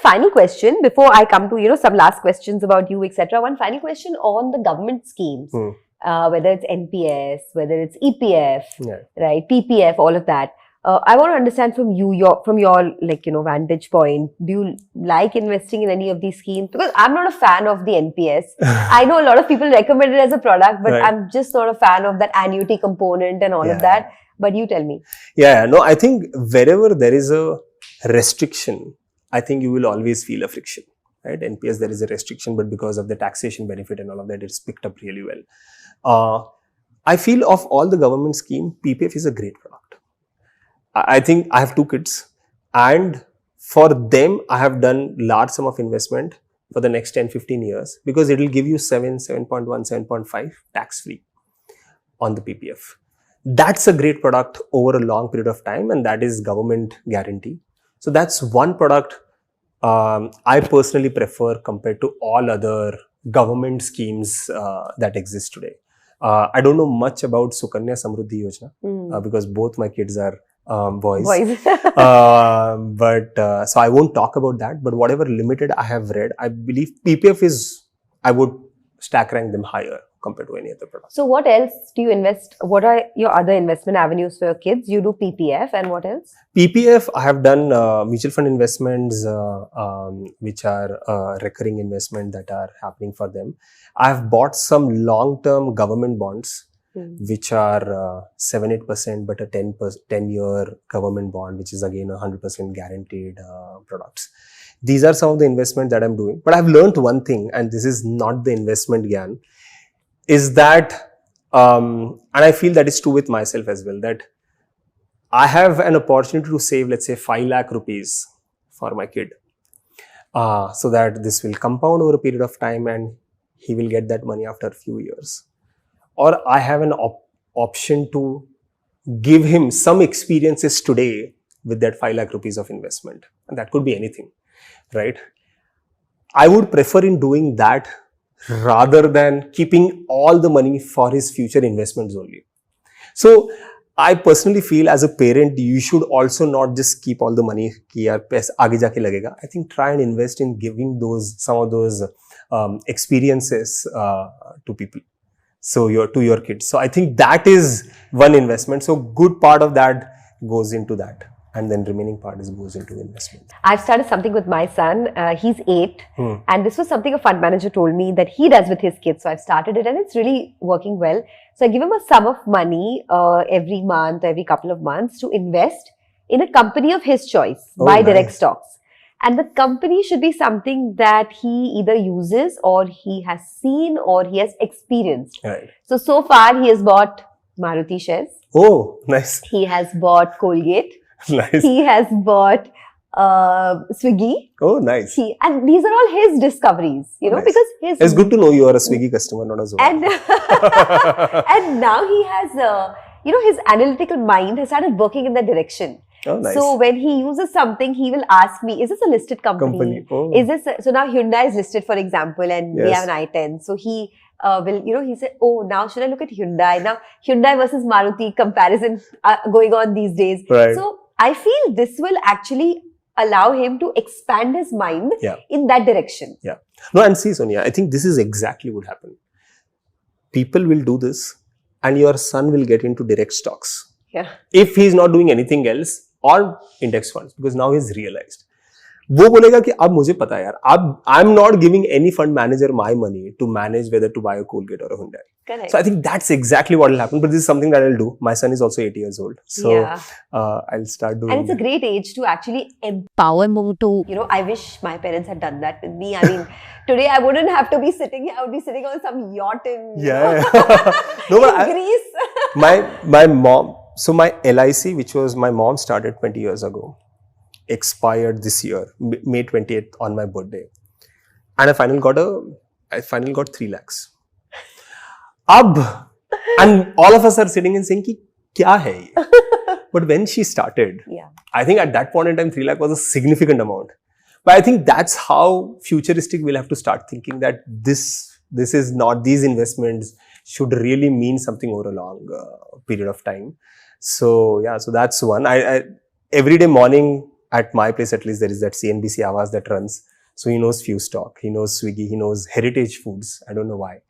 final question before I come to, some last questions about you, etc. One final question on the government schemes, whether it's NPS, whether it's EPF, right, PPF, all of that. I want to understand from you, from your vantage point. Do you like investing in any of these schemes? Because I'm not a fan of the NPS. I know a lot of people recommend it as a product, but I'm just not a fan of that annuity component and all of that. But you tell me. Yeah, no, I think wherever there is a restriction, I think you will always feel a friction, right? NPS, there is a restriction, but because of the taxation benefit and all of that, it's picked up really well. I feel of all the government scheme, PPF is a great product. I think I have 2 kids, and for them, I have done large sum of investment for the next 10-15 years because it will give you 7.1, 7.5 tax free on the PPF. That's a great product over a long period of time, and that is government guarantee. So that's one product I personally prefer compared to all other government schemes that exist today. I don't know much about Sukanya Samruddhi Yojana because both my kids are boys. But so I won't talk about that. But whatever limited I have read, I believe PPF I would stack rank them higher compared to any other product. So what else do you invest? What are your other investment avenues for your kids? You do PPF, and what else? PPF, I have done mutual fund investments, which are recurring investment that are happening for them. I have bought some long-term government bonds, which are 7-8%, but a 10-year government bond, which is again 100% guaranteed products. These are some of the investment that I'm doing. But I've learned one thing, and this is not the investment gyan, is that, and I feel that is true with myself as well, that I have an opportunity to save, let's say, 5 lakh rupees for my kid. So that this will compound over a period of time and he will get that money after a few years. Or I have an option to give him some experiences today with that 5 lakh rupees of investment. And that could be anything, right? I would prefer in doing that rather than keeping all the money for his future investments only. So I personally feel as a parent, you should also not just keep all the money ki yaar paisa aage jaake lagega. I think try and invest in giving some of those experiences to people. So to your kids. So I think that is one investment. So good part of that goes into that. And then remaining part goes into investment. I've started something with my son. He's 8. And this was something a fund manager told me that he does with his kids. So I've started it and it's really working well. So I give him a sum of money every month, every couple of months to invest in a company of his choice, buy direct stocks. And the company should be something that he either uses or he has seen or he has experienced. Right. So far he has bought Maruti shares. Oh, nice. He has bought Colgate. Nice. He has bought Swiggy. Oh, nice. And these are all his discoveries, nice. Because it's good to know you are a Swiggy customer, not a Zomato. And now he has, his analytical mind has started working in that direction. Oh, nice. So when he uses something, he will ask me, is this a listed company? Oh. Is this so now Hyundai is listed, for example, and we have an i10. So he will, he said, oh, now should I look at Hyundai? Now Hyundai versus Maruti comparison going on these days. Right. So I feel this will actually allow him to expand his mind in that direction. Yeah. No, and see, Sonia, I think this is exactly what happened. People will do this and your son will get into direct stocks. Yeah. If he's not doing anything else or index funds, because now he's realized. वो बोलेगा कि अब मुझे पता है यार, अब I'm not giving any fund manager my money to manage whether to buy a Colgate or a Hyundai. Correct. So I think that's exactly what will happen. But this is something that I'll do. My son is also 8 years old, so I'll start doing. And it's a great age to actually empower more. To I wish my parents had done that with me. I mean, today I wouldn't have to be sitting here. I would be sitting on some yacht in Greece. My mom. So my LIC, which was my mom started 20 years ago, expired this year, May 28th on my birthday. And I finally got 3 lakhs. And all of us are sitting and saying, ki, kya hai ye? But when she started, I think at that point in time, 3 lakh was a significant amount. But I think that's how futuristic we'll have to start thinking that this is not, these investments should really mean something over a long period of time. So, so that's one. I every day morning, at my place at least, there is that CNBC Awas that runs. So he knows few stock, he knows Swiggy, he knows Heritage Foods. I don't know why.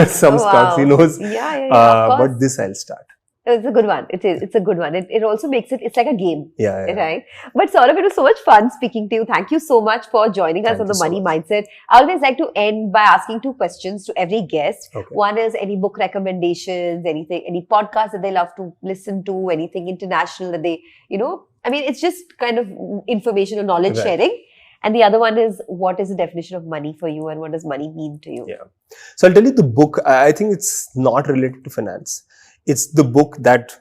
Some stocks he knows. Of course. But this I'll start. It's a good one. It is. It's a good one. It also makes it's like a game. Yeah. Right? But Saurabh, it was so much fun speaking to you. Thank you so much for joining us on the Money Mindset. I always like to end by asking 2 questions to every guest. Okay. One is any book recommendations, any podcast that they love to listen to, anything international that they, it's just kind of information or knowledge sharing. And the other one is, what is the definition of money for you and what does money mean to you? Yeah. So I'll tell you the book. I think it's not related to finance. It's the book that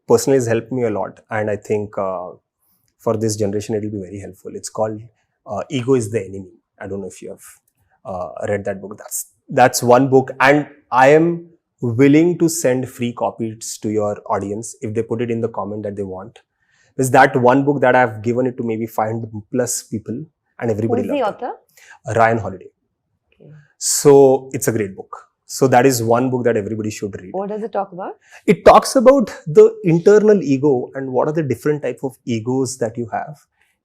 personally has helped me a lot. And I think for this generation, it will be very helpful. It's called Ego is the Enemy. I don't know if you have read that book. That's one book. And I am willing to send free copies to your audience if they put it in the comment that they want. There's that one book that I've given it to maybe 500+ people and everybody loved it. Who is the author? Ryan Holiday. Okay. So it's a great book. So that is one book that everybody should read. What does it talk about? It talks about the internal ego and what are the different type of egos that you have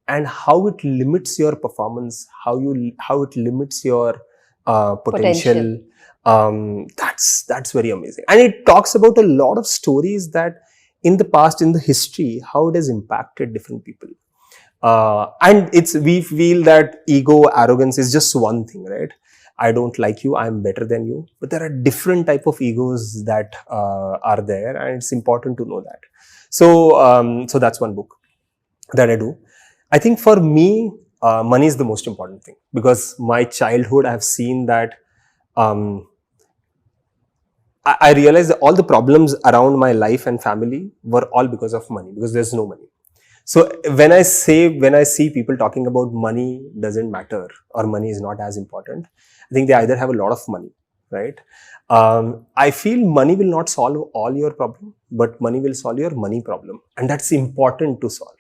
and how it limits your performance, how it limits your potential. That's very amazing. And it talks about a lot of stories that in the past, in the history, how it has impacted different people. And we feel that ego, arrogance is just one thing, right? I don't like you, I'm better than you. But there are different type of egos that are there, and it's important to know that. So that's one book that I do. I think for me, money is the most important thing because my childhood, I've seen that I realized that all the problems around my life and family were all because of money, because there's no money. So when I see people talking about money doesn't matter or money is not as important, I think they either have a lot of money, right? I feel money will not solve all your problem, but money will solve your money problem. And that's important to solve.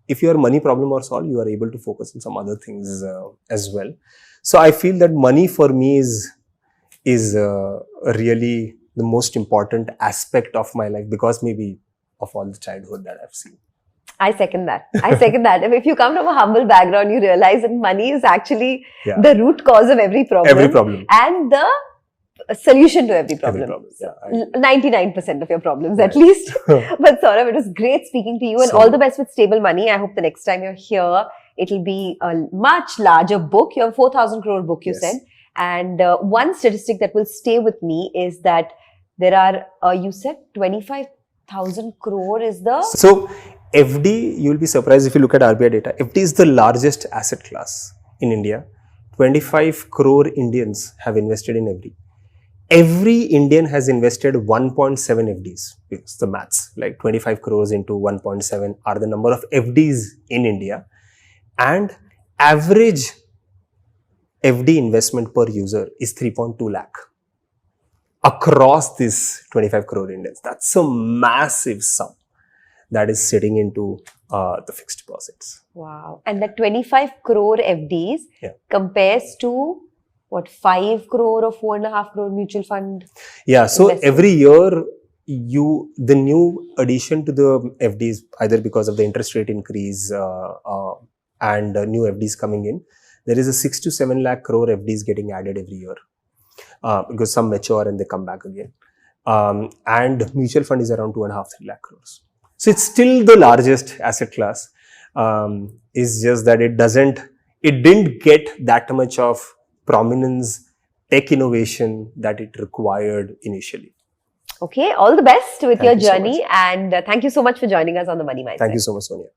If your money problem are solved, you are able to focus on some other things as well. So I feel that money for me is really the most important aspect of my life because maybe of all the childhood that I've seen. I second that. If you come from a humble background, you realize that money is actually the root cause of every problem. And the solution to every problem. 99% of your problems at least. But Saurabh, it was great speaking to you and all the best with Stable Money. I hope the next time you're here, it'll be a much larger book. You have a 4,000 crore book, you said. And one statistic that will stay with me is that there are, you said 25,000 crore is the... So, FD, you'll be surprised if you look at RBI data. FD is the largest asset class in India. 25 crore Indians have invested in FD. Every Indian has invested 1.7 FDs. It's the maths, like 25 crores into 1.7 are the number of FDs in India. And average FD investment per user is 3.2 lakh across these 25 crore Indians. That's a massive sum that is sitting into the fixed deposits. Wow. And that 25 crore FDs compares to what, 5 crore or 4.5 crore mutual fund? Yeah. So every year, the new addition to the FDs, either because of the interest rate increase and new FDs coming in, there is a 6 to 7 lakh crore FDs getting added every year because some mature and they come back again. And mutual fund is around 2.5-3 lakh crores. So it's still the largest asset class. It's just that it didn't get that much of prominence, tech innovation that it required initially. Okay, all the best with your journey. And thank you so much for joining us on the Money Mindset. Thank you so much, Sonia.